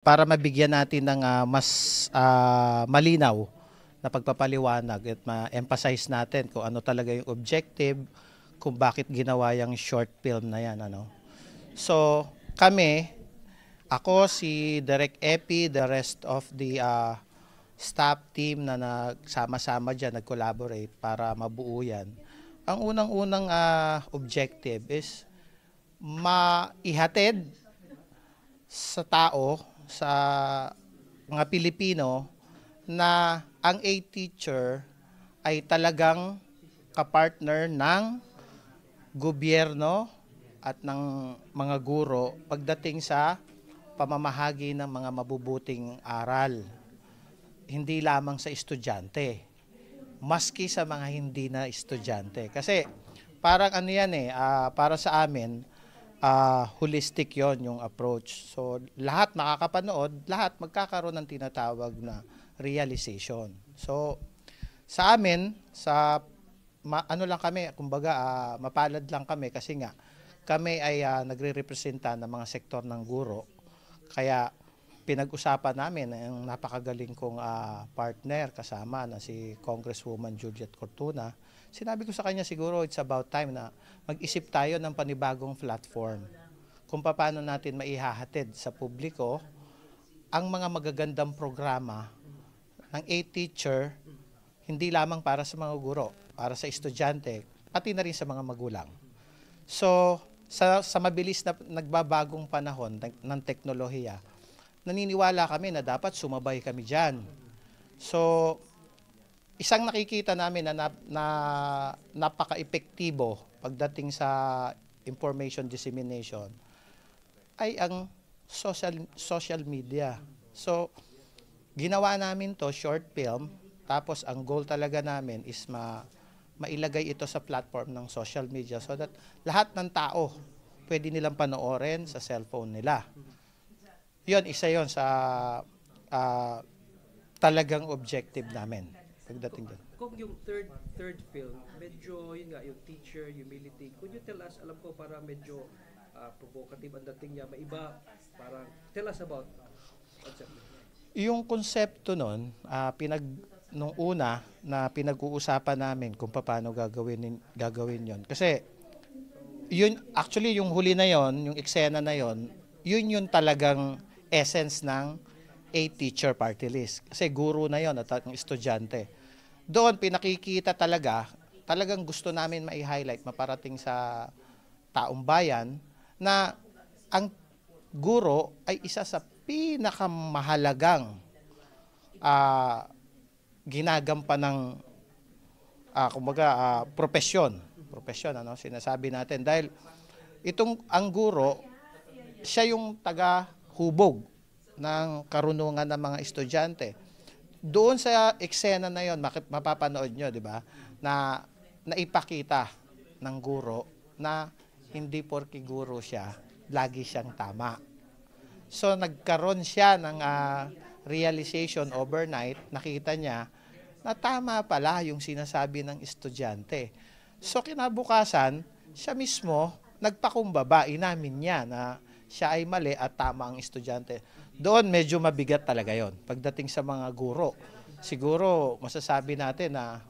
Para mabigyan natin ng mas malinaw na pagpapaliwanag at ma-emphasize natin kung ano talaga yung objective, kung bakit ginawa yung short film na yan. Ano. So kami, ako, si Direk Epi, the rest of the staff team na nagsama-sama dyan, nag-collaborate para mabuo yan. Ang unang-unang objective is maihatid sa tao, sa mga Pilipino, na ang A-teacher ay talagang kapartner ng gobyerno at ng mga guro pagdating sa pamamahagi ng mga mabubuting aral. Hindi lamang sa estudyante, maski sa mga hindi na estudyante. Kasi parang ano yan para sa amin, holistic yon yung approach. So lahat makakapanood, lahat magkakaroon ng tinatawag na realization. So sa amin, ano lang kami, kumbaga mapalad lang kami kasi nga kami ay nagre-representa ng mga sektor ng guro. Kaya pinag-usapan namin ang napakagaling kong partner kasama na si Congresswoman Juliet Cortuna. Sinabi ko sa kanya, siguro it's about time na mag-isip tayo ng panibagong platform kung paano natin maihahatid sa publiko ang mga magagandang programa ng A-teacher, hindi lamang para sa mga guro, para sa estudyante, pati na rin sa mga magulang. So sa mabilis na nagbabagong panahon ng teknolohiya, naniniwala kami na dapat sumabay kami dyan. So isang nakikita namin na napaka-epektibo pagdating sa information dissemination ay ang social media. So ginawa namin to short film, tapos ang goal talaga namin is mailagay ito sa platform ng social media so that lahat ng tao pwede nilang panoorin sa cellphone nila. Yun, isa yon sa talagang objective namin pagdating doon. Kung yung third film, medyo yun nga, yung teacher, humility, could you tell us, alam ko para medyo provocative ang dating niya, maiba, parang tell us about concept. Yung konsepto nun, nung una na pinag-uusapan namin kung paano gagawin yon. Kasi yun, actually yung huli na yon, yung eksena na yon, yun talagang essence ng A-teacher party list. Kasi guro na yon at ang estudyante. Doon pinakikita talagang gusto namin mai-highlight, maparating sa taong bayan na ang guro ay isa sa pinakamahalagang ginagampan ng profesyon, ano, sinasabi natin. Dahil ang guro, siya yung taga-hubog ng karunungan ng mga estudyante. Doon sa eksena na yon, mapapanood nyo, di ba, na naipakita ng guro na hindi porke guro siya, lagi siyang tama. So nagkaroon siya ng realization overnight, nakita niya na tama pala yung sinasabi ng estudyante. So kinabukasan, siya mismo nagpakumbaba, inamin niya na siya ay mali at tama ang estudyante. Doon medyo mabigat talaga yon. Pagdating sa mga guro, siguro masasabi natin na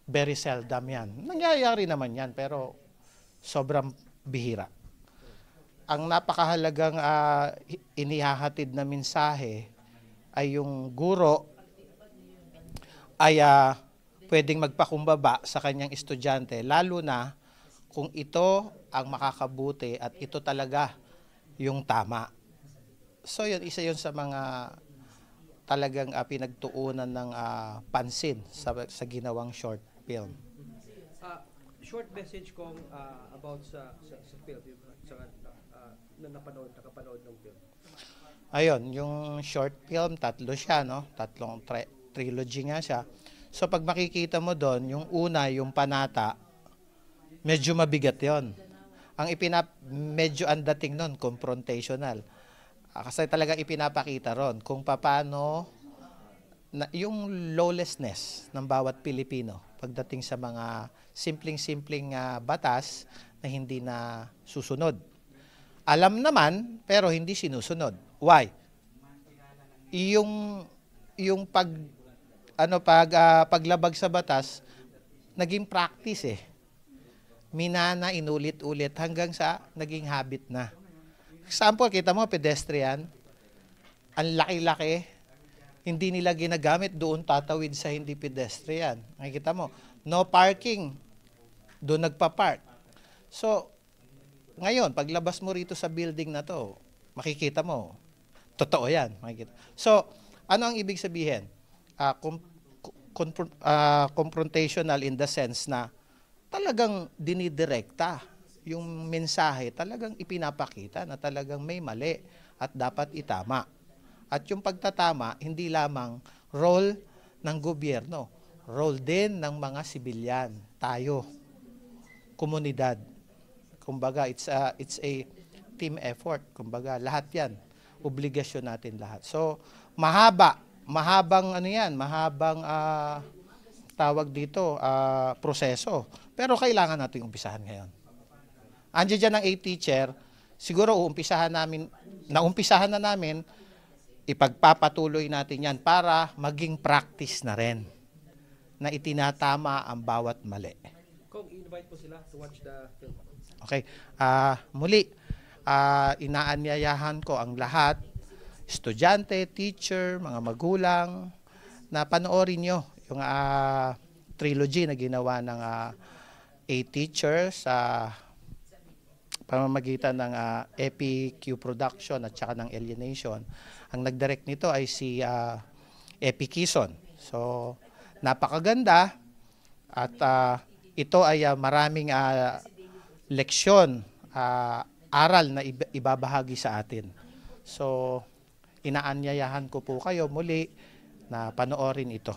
very seldom yan. Nangyayari naman yan, pero sobrang bihira. Ang napakahalagang inihahatid na mensahe ay yung guro ay pwedeng magpakumbaba sa kanyang estudyante, lalo na kung ito ang makakabuti at ito talaga yung tama. So yun, isa yun sa mga talagang pinagtuunan ng pansin sa ginawang short film. Short message kong about sa film, na nakapanood ng film. Ayun, yung short film, tatlo siya, no? Tatlong trilogy nga siya. So pag makikita mo doon, yung una, yung panata, medyo mabigat yon. Medyo ang dating nun, confrontational. Kasi talaga ipinapakita ron kung paano yung lawlessness ng bawat Pilipino pagdating sa mga simpleng-simpleng batas na hindi na susunod. Alam naman, pero hindi sinusunod. Why? yung paglabag sa batas naging practice eh. Minana, inulit-ulit hanggang sa naging habit na. Example, kita mo pedestrian, ang laki-laki, hindi nila ginagamit, doon tatawid sa hindi pedestrian. Nakikita mo, no parking, doon nagpa-park. So, ngayon, paglabas mo rito sa building na to, makikita mo, totoo yan. Makikita. So, ano ang ibig sabihin? Confrontational in the sense na talagang dinidirekta yung mensahe, talagang ipinapakita na talagang may mali at dapat itama. At yung pagtatama, hindi lamang role ng gobyerno, role din ng mga sibilyan, tayo, komunidad. Kumbaga, it's a team effort. Kumbaga, lahat yan, obligasyon natin lahat. So, mahabang tawag dito, proseso. Pero kailangan natin umpisahan ngayon. Andiyan dyan ang A-teacher, siguro naumpisahan na namin, ipagpapatuloy natin yan para maging practice na rin na itinatama ang bawat mali. Kung invite po sila to watch the film. Okay. Muli, inaanyayahan ko ang lahat, estudyante, teacher, mga magulang, na panoorin nyo yung trilogy na ginawa ng A-teacher sa pamamagitan ng EPQ Production at saka ng Alienation. Ang nag-direct nito ay si Epi Quizon. So, napakaganda at ito ay maraming leksyon, aral na ibabahagi sa atin. So, inaanyayahan ko po kayo muli na panoorin ito.